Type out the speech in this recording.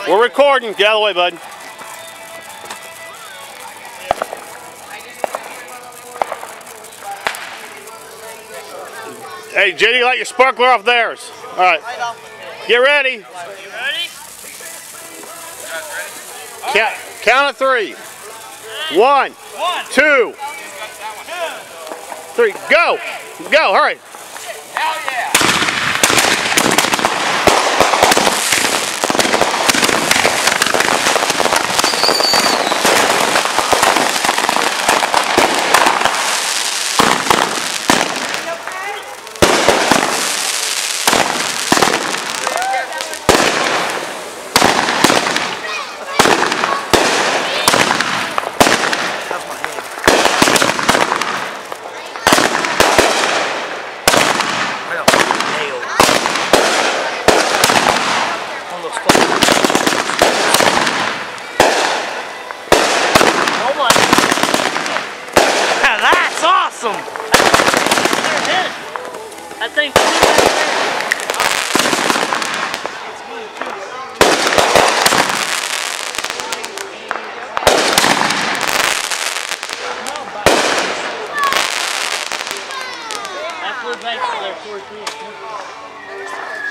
We're recording. Get out of the way, bud. Hey, Jenny, light your sparkler off theirs. All right. Get ready. You ready? Count of 3. 1, 2, 3. Go. Go. Hurry. Hell yeah. That's awesome! I think I flew back to their 14.